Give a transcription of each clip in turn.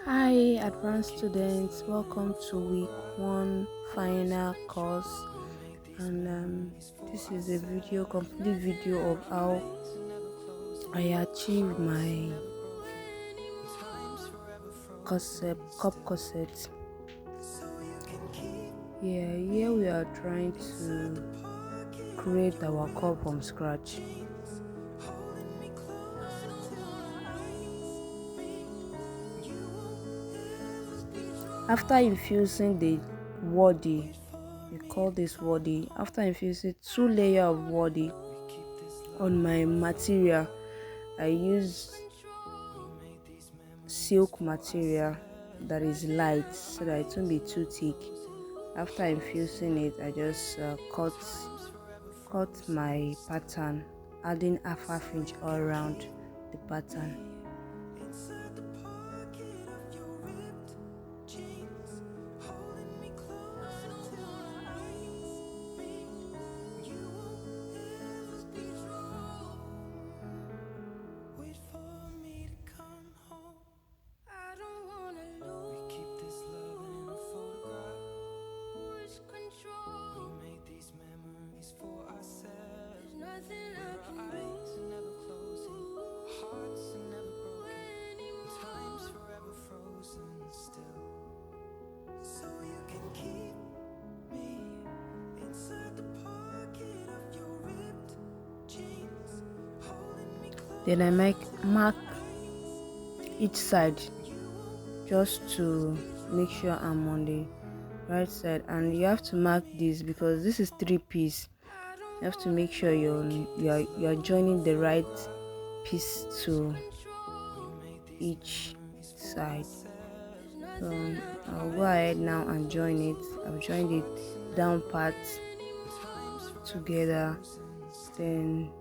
Hi, advanced students, welcome to week one final course. And this is a complete video of how I achieved my cup corset. Yeah, here we are trying to create our cup from scratch. After infusing the waddy, we call this waddy. After infusing 2 layers of waddy on my material, I use silk material that is light so that it won't be too thick. After infusing it, I just cut my pattern, adding half inch all around the pattern. Then I mark each side just to make sure I'm on the right side, and you have to mark this because this is 3 piece. You have to make sure you're joining the right piece to each side. So I'll go ahead now and join it. I've joined it down part together, then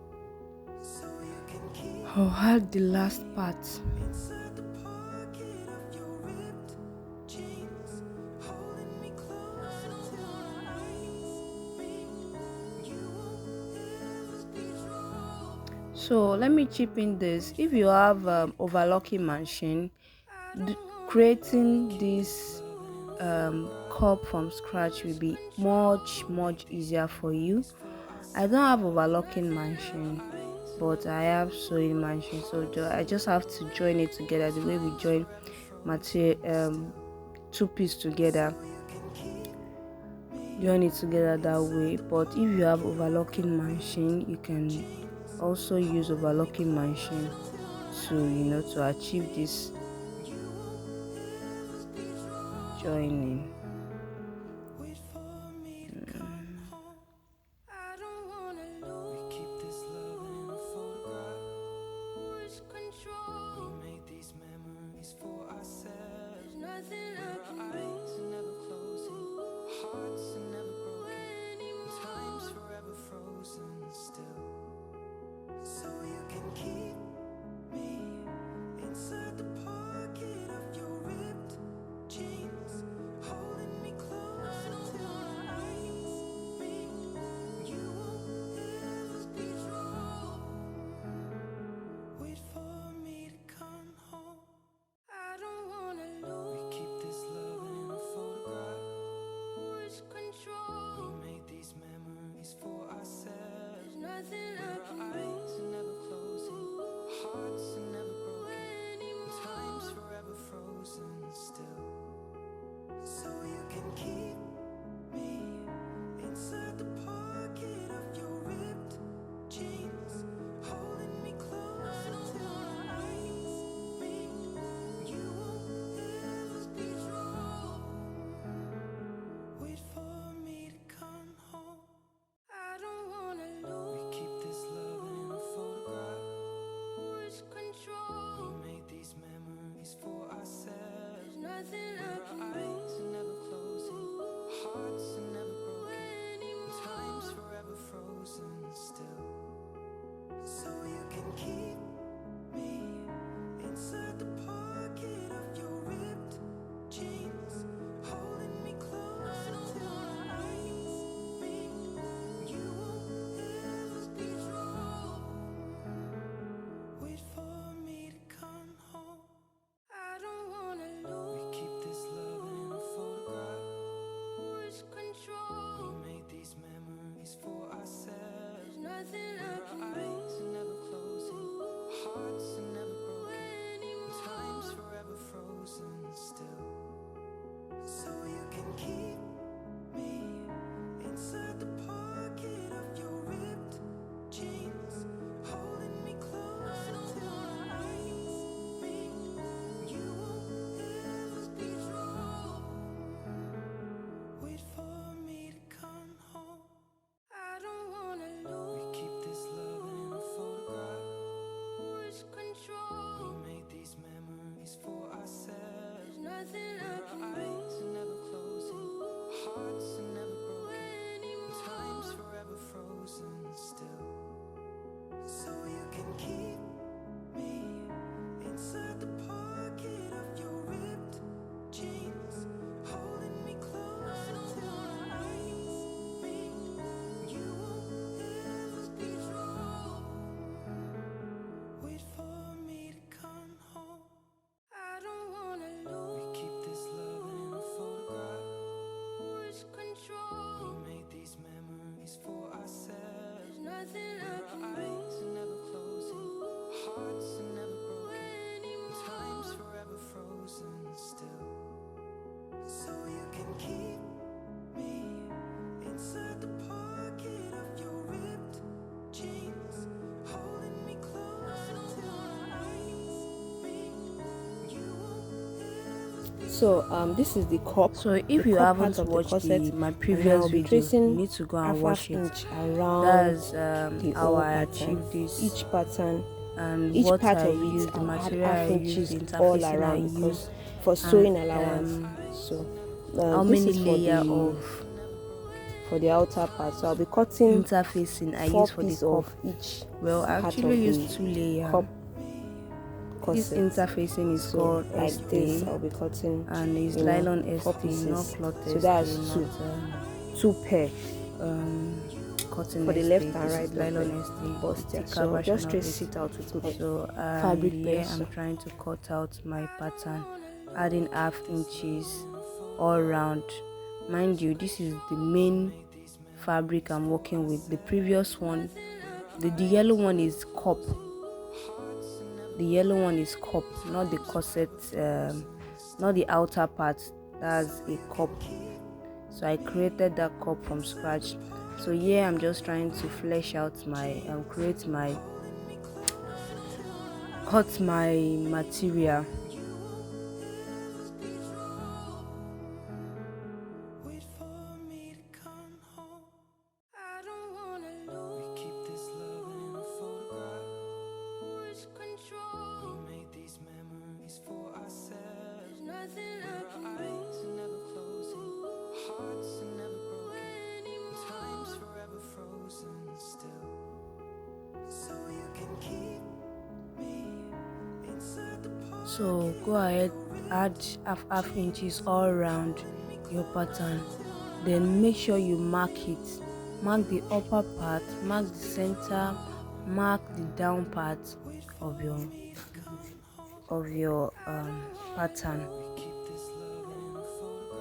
I'll add the last part. So let me chip in this. If you have overlocking machine, creating this cup from scratch will be much easier for you. I don't have overlocking machine, but I have sewing machine, so I just have to join it together the way we join material 2 piece together. Join it together that way. But if you have overlocking machine, you can also use overlocking machine to achieve this joining. Our eyes are never closing, hearts are never broken, time's forever frozen still. So you can keep me inside the pocket of your ripped jeans, holding me close until our eyes meet. You won't ever be wrong. Wait for me to come home. I don't wanna lose. We keep this love in a photograph. Lose control. We made these memories for ourselves. There's nothing I can do. Our eyes are never closing, hearts are never broken, time's forever frozen still. So you can keep me inside the pocket of your ripped jeans, holding me close until our eyes meet. You won't ever be. So this is the cup. So if The you cup haven't part of the watched corset, my and previous I'll be video, you tracing need to go a and watch 1/2 it. inch around That's the how whole I pattern. achieved this, Each pattern, and each what part I of it, used, the I'll add material I 1/2 used, inches the all interfacing I around used, because for and sewing allowance. So how this many is layer of for the outer part. So I'll be cutting interfacing I 4 used for the pieces cup. of each Well, I part actually of used the 2 layers. cup This corset. interfacing is So called like this, ST, I'll be cutting, and it's you know, nylon 4 ST, pieces. not cloth So ST, that's not two pair cotton for the ST. left and This right is of nylon the ST, bust. thicker So version just of trace it. it out with my So fabric here pencil. I'm trying to cut out my pattern, adding 1/2 inches all round. Mind you, this is the main fabric I'm working with. The previous one, the yellow one is cup. The yellow one is cup, not the corset, not the outer part. That's a cup. So I created that cup from scratch. So here I'm just trying to flesh out my cut my material. Wait for me to come home. I don't wanna lose. We keep this love in a photograph. Lose control. We made these memories for ourselves. There's nothing I can do. Our eyes are never closing, hearts are never broken, time's forever frozen still. So you can keep me inside the pocket. So go ahead, add 1/2 inches all around your pattern, then make sure you mark it. Mark the upper part, mark the center, mark the down part of your pattern,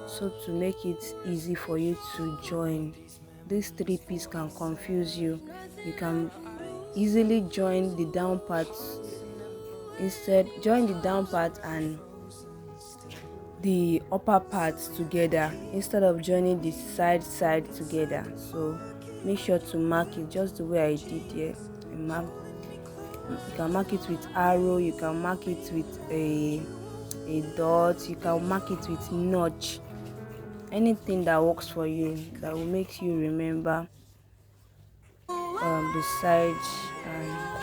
so to make it easy for you to join. These 3 pieces can confuse you. You can easily join the down parts. Instead, join the down part and the upper parts together instead of joining the side together. So make sure to mark it just the way I did here. You can mark it with arrow, you can mark it with a dot, you can mark it with notch. Anything that works for you, that will make you remember the sides. And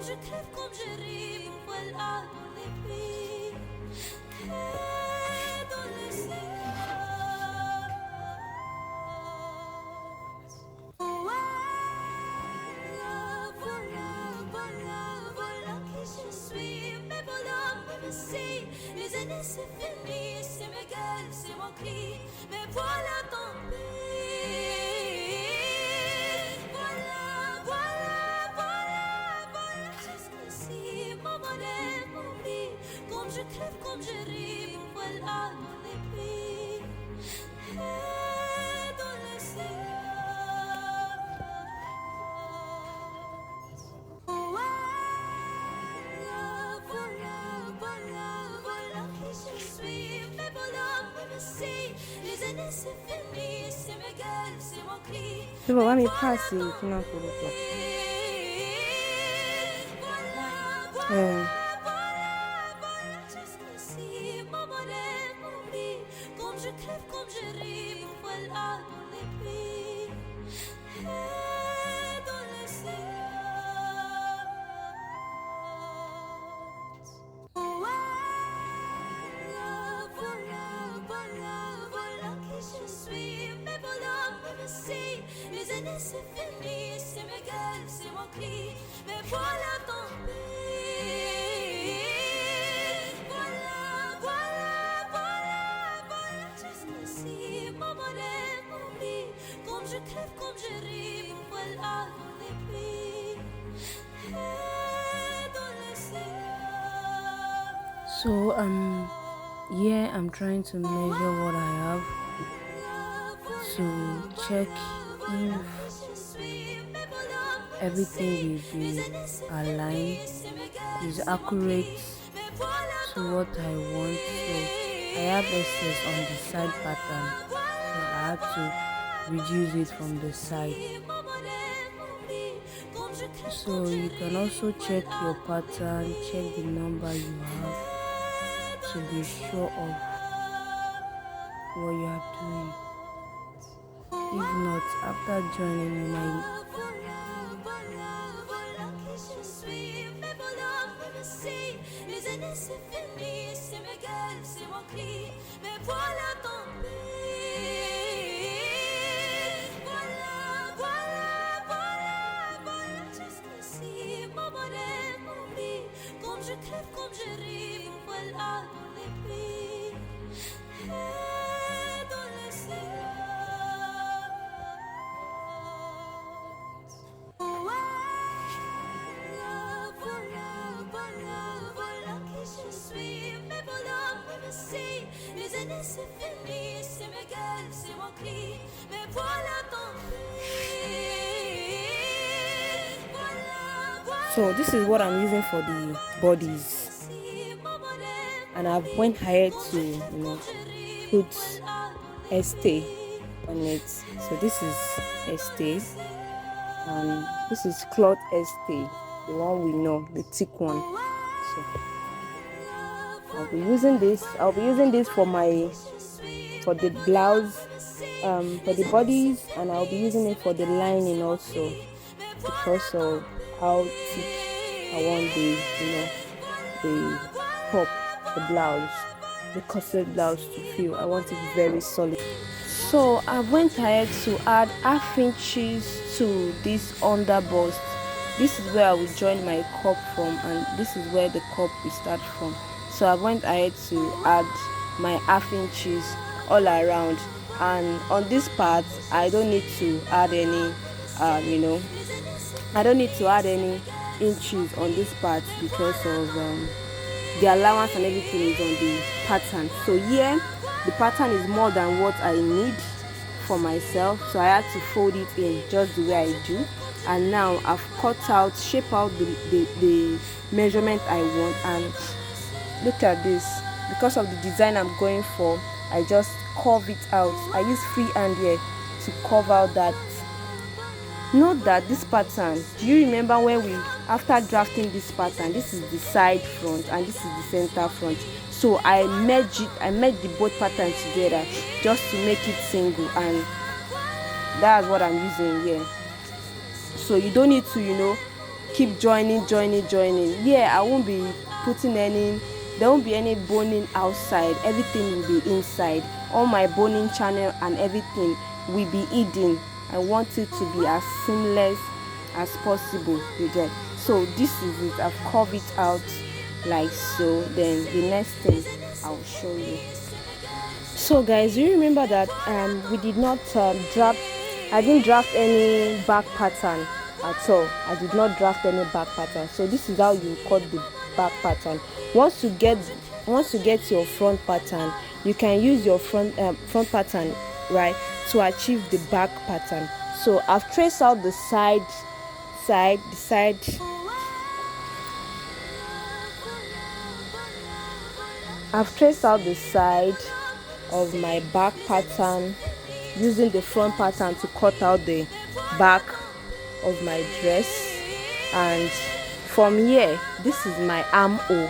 je crève, comme je ris, vous voilà dans les plis et dans le silence. Voilà qui je suis. Mais voilà, même si les années c'est fini, c'est ma gueule, c'est mon cri. Mais voilà, tant pis. Comme je crève, comme je ris, vous voilà dans les plis et dans le silence. Voilà qui je suis. Mais voilà, même si les années c'est fini, c'est ma gueule, c'est mon cri. so let me pass it. Yeah. Les années c'est fini, c'est mes gueules, c'est mon cri, mais voilà tant pis. Voilà, voilà, voilà, voilà, jusqu'ici, mon bonheur m'oublie, comme je crève, comme je ris, voilà mon épée, et dans le ciel. So here I'm trying to measure what I have to check if everything will be aligned, is accurate to what I want. So I have excess on the side pattern, so I had to reduce it from the side. So you can also check your pattern, check the number you have to be sure of what you are doing. If not, after joining you might je crève, comme je ris, voilà mon épée, et dans le ciel. Voilà qui je suis, mais voilà, me si, les années c'est fini, c'est mes gueules, c'est mon cri, mais voilà tant pis. So this is what I'm using for the bodies, and I've went ahead to put stay on it. So this is stay, and this is cloth stay, the one we know, the thick one. So I'll be using this for the blouse, for the bodies, and I'll be using it for the lining also, because of how thick I want the top, the blouse, the corset blouse to feel. I want it very solid. So I went ahead to add half inches to this under bust. This is where I will join my cup from, and this is where the cup will start from. So I went ahead to add my half inches all around, and on this part I don't need to add any I don't need to add any inches on this part, because of the allowance and everything is on the pattern. So here the pattern is more than what I need for myself, so I had to fold it in just the way I do. And now I've shaped out the measurement I want, and look at this. Because of the design I'm going for, I just curve it out. I use free hand here to curve out that. Note that this pattern, do you remember when after drafting this pattern, this is the side front and this is the center front. So I merged the both patterns together just to make it single, and that's what I'm using here. So you don't need to keep joining. Yeah, I won't be putting there won't be any boning outside. Everything will be inside. All my boning channel and everything will be hidden. I want it to be as seamless as possible, you get. So this is it. I've curved it out like so. Then the next thing I'll show you. So guys, you remember that we did not I didn't draft any back pattern at all. I did not draft any back pattern. So this is how you cut the back pattern. Once you get your front pattern, you can use your front pattern, right, to achieve the back pattern. So I've traced out the side. I've traced out the side of my back pattern using the front pattern to cut out the back of my dress, and from here, this is my armhole.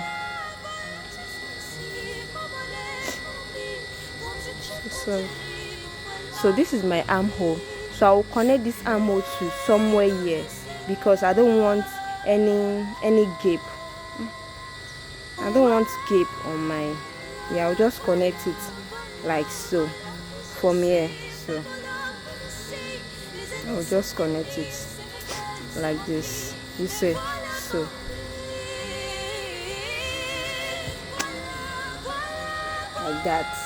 So this is my armhole. So I will connect this armhole to somewhere here because I don't want any gape. I don't want gape on my. Yeah, I'll just connect it like so from here. So I'll just connect it like this. You see, so like that.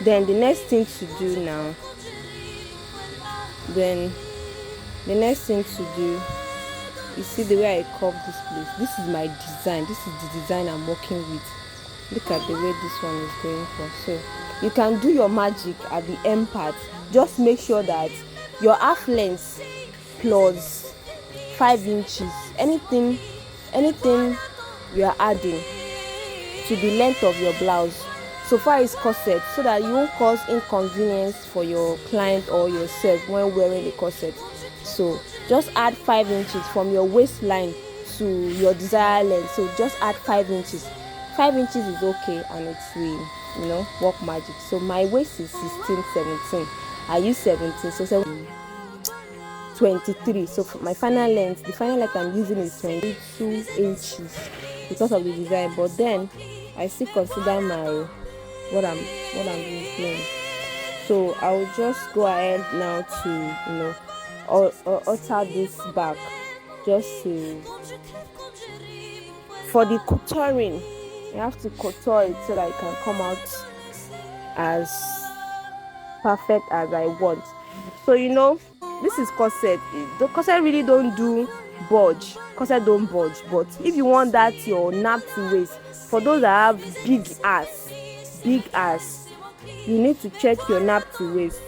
Then the next thing to do now, you see the way I curve this place. This is my design. This is the design I'm working with. Look at the way this one is going for. So you can do your magic at the end part. Just make sure that your half length plus 5 inches, anything you are adding to the length of your blouse, so far is corset, so that you won't cause inconvenience for your client or yourself when wearing the corset. So just add 5 inches from your waistline to your desired length. So just add 5 inches. 5 inches is okay, and it will work magic. So my waist is 16, 17. I use 17, so 23. So for my final length, the final length I'm using is 22 inches because of the design. But then I still consider my what I'm doing. So I will just go ahead now to alter this back, just to for the contouring. You have to couture it so that it can come out as perfect as I want. So this is corset. The corset really don't do budge. Corset don't budge. But if you want that your nap to waist, for those that have big ass, you need to check your nap to waist.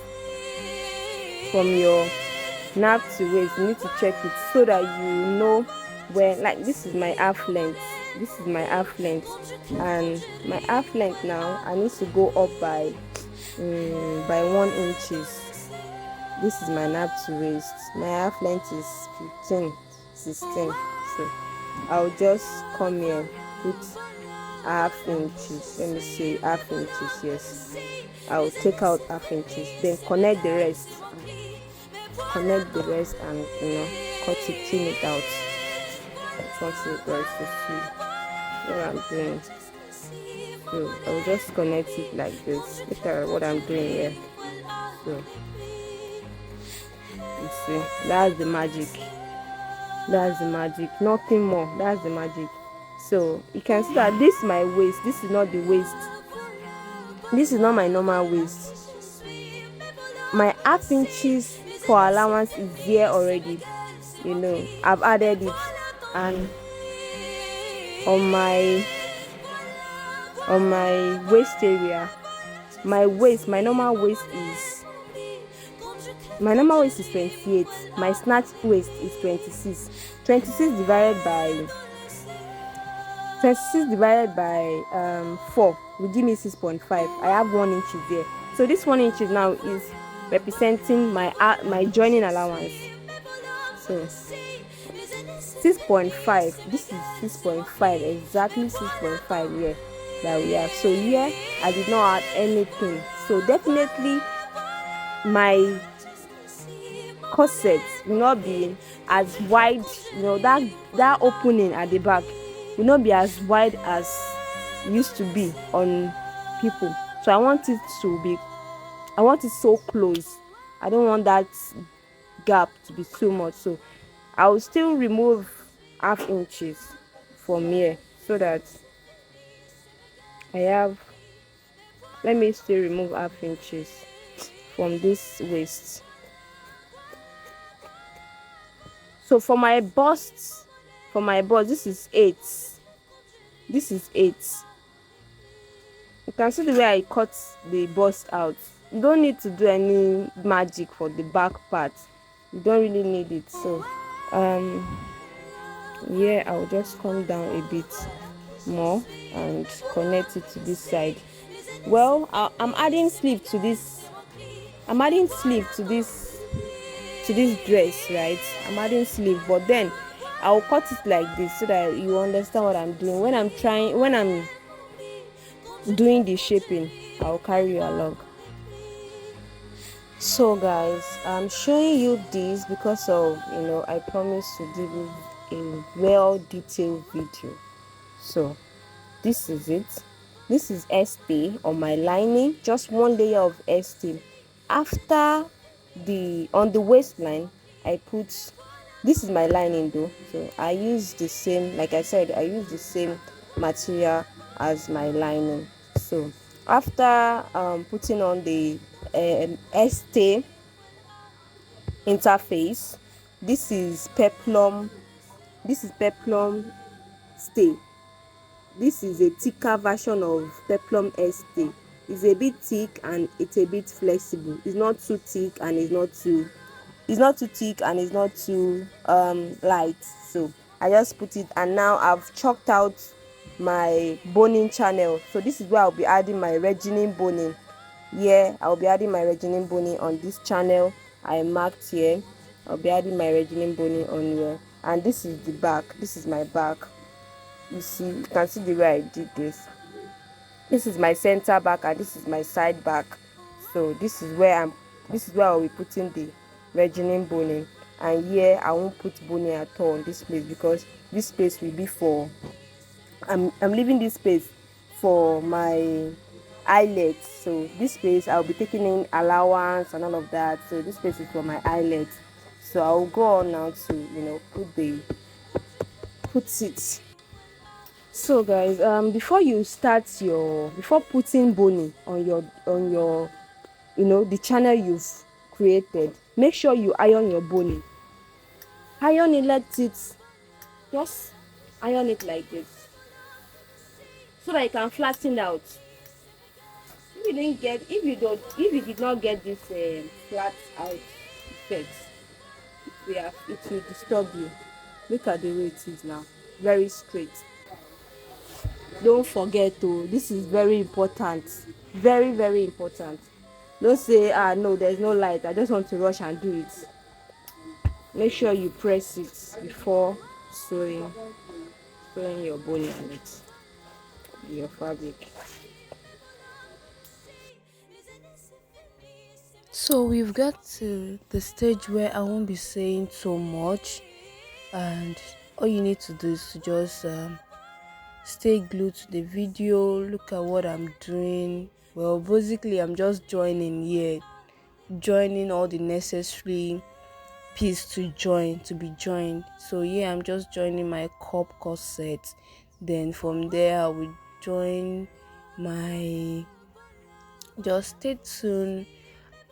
From your nap to waist, you need to check it so that you know where. Like this is my half length. And my half length now, I need to go up by 1 inches. This is my nap to waist. My half length is 15, 16. So I'll just come here, put half inches. Let me see, half inches. Yes, I'll take out half inches. Then connect the rest. And cut it, trim it out. I want you guys to see what I'm doing. So I'll just connect it like this. Look at what I'm doing here. So you see, that's the magic. Nothing more. That's the magic. So you can see that this is my waist. This is not the waist. This is not my normal waist. My half inches for allowance is here already. I've added it, and on my waist area, my normal waist is 28. My snatch waist is 26. 26 divided by 4 will give me 6.5. I have 1 inch there. So this 1 inch now is representing my joining allowance. So 6.5. This is 6.5, exactly 6.5 here that we have. So here I did not add anything. So definitely my corset will not be as wide. That opening at the back will not be as wide as it used to be on people. So I want it so close. I don't want that gap to be too much. So I will still remove half inches from here so that I have. Let me still remove half inches from this waist. So for my bust, this is 8. You can see the way I cut the bust out. You don't need to do any magic for the back part. You don't really need it. So yeah, I'll just come down a bit more and connect it to this side. Well, I'm adding sleeve to this to this dress, right? I'm adding sleeve, but then I'll cut it like this so that you understand what I'm doing. When I'm doing the shaping, I'll carry you along. So guys, I'm showing you this because of, I promised to give you a well detailed video. So this is it. This is stay on my lining, just one layer of stay. After on the waistline, I put, this is my lining though, so I use the same, like I said, I use the same material as my lining. So after putting on the stay interface, this is peplum, stay. This is a thicker version of peplum stay. It's a bit thick and it's a bit flexible. It's not too thick and it's not too light. So I just put it, and now I've chalked out my boning channel. So this is where I'll be adding my regining boning. Yeah, I'll be adding my regining boning on this channel I marked here. I'll be adding my regining boning on here, and this is the back. This is my back. You can see the way I did this. This is my center back and this is my side back. So this is where I'll be putting the regining boning. And here I won't put boning at all in this place, because this space will be for, I'm leaving this space for my eyelets. So this space I'll be taking in allowance and all of that. So this space is for my eyelets. So I'll go on now to put it. So guys, before putting boning on your the channel you've created, make sure you iron your boning. Iron it, let it, just iron it like this so that it can flatten out. If you did not get this flat out effect, it will disturb you. Look at the way it is now, very straight. Don't forget to, this is very important, very very important. Don't say, no, there's no light, I just want to rush and do it. Make sure you press it before sewing your boning on it, your fabric. So we've got to the stage where I won't be saying so much, and all you need to do is to just stay glued to the video. Look at what I'm doing. Well, basically I'm just joining here, joining all the necessary piece to be joined. So yeah, I'm just joining my cup corset. Then from there I will join my, just stay tuned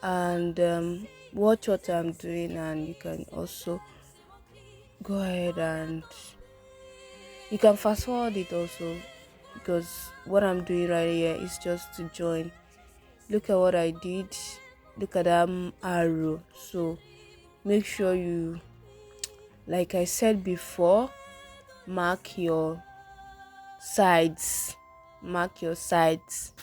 and watch what I'm doing, and you can also go ahead and you can fast forward it also, because what I'm doing right here is just to join. Look at what I did. Look at that arrow. So make sure you, like I said before, mark your sides. Mark your sides.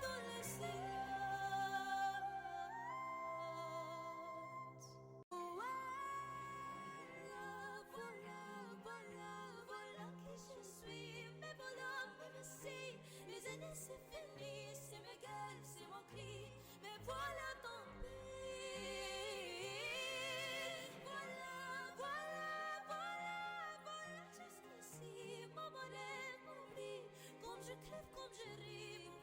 dans le silence. Voilà, voilà, voilà, voilà qui je suis. Mais voilà, me voici. Les années c'est fini, c'est ma gueule, c'est mon cri. Mais voilà, tant pis. Voilà, voilà, voilà, voilà, jusqu'ici. Mon bonheur, mon vie. Comme je crève, comme je ris.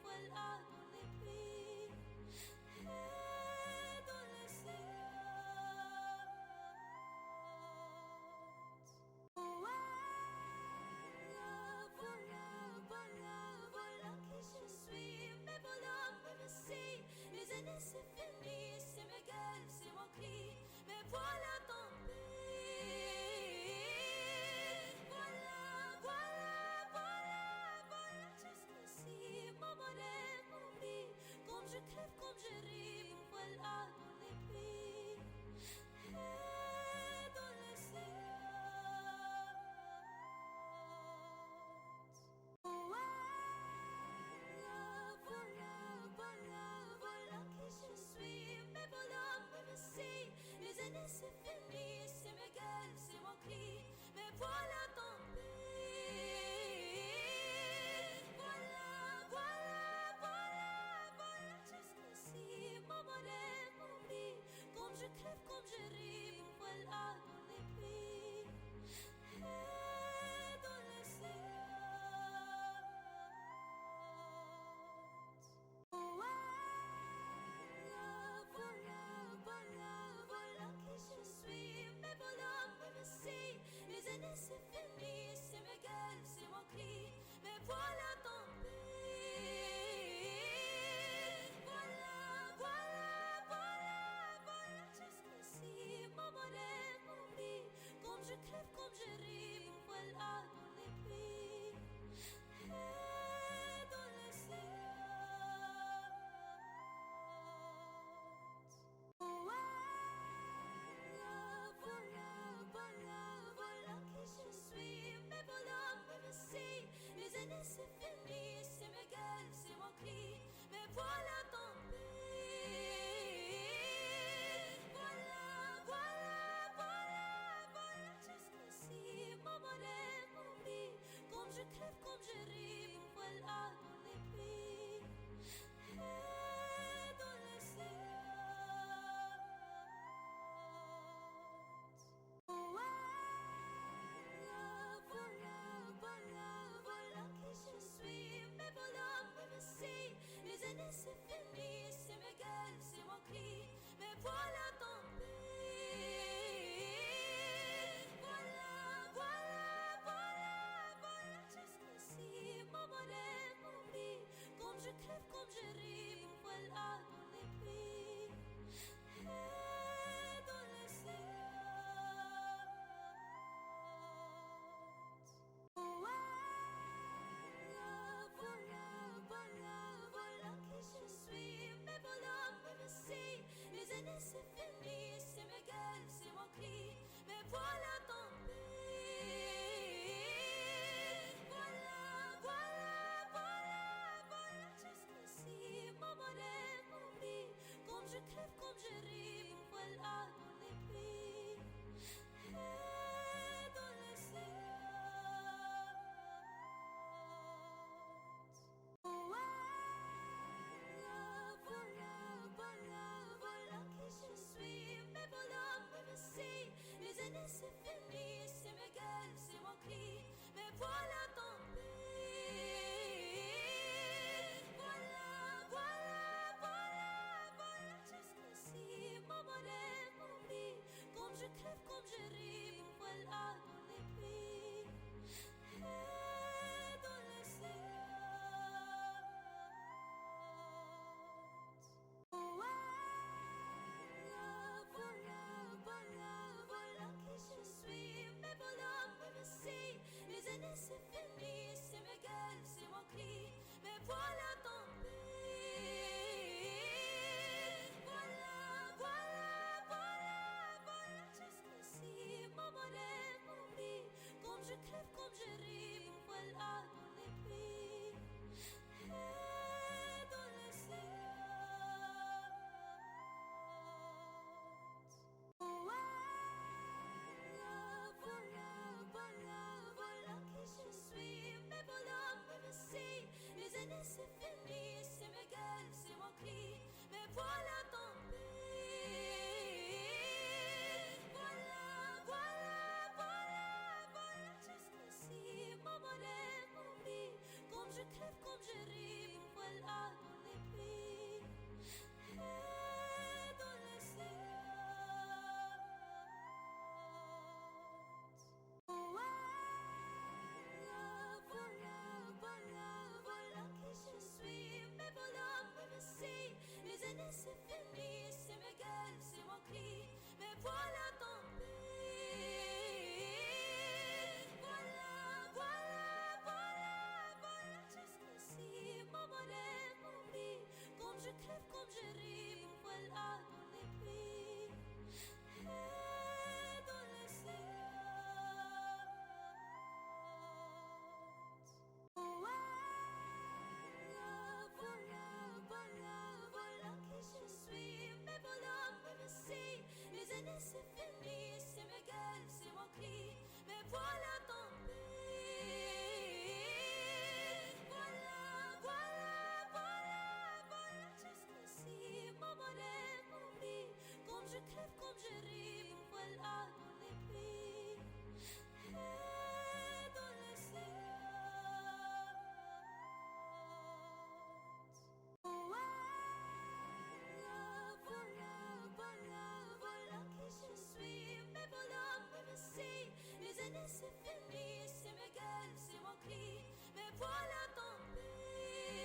voilà ton pays.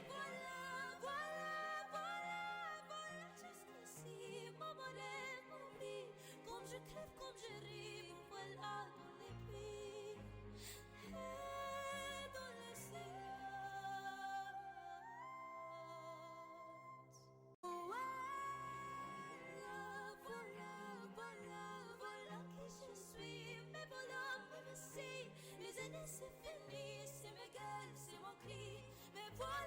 Voilà, voilà, voilà, voilà, jusqu'ici, mon bonheur, mon vie. Comme je crève, comme je ris, me voilà dans les pluies et dans les silences. Voilà, voilà, voilà, voilà qui je suis. Mes bonhommes, mes récits, mes années, c'est fini. C'est mes gueules, c'est mon cri. Mais voilà.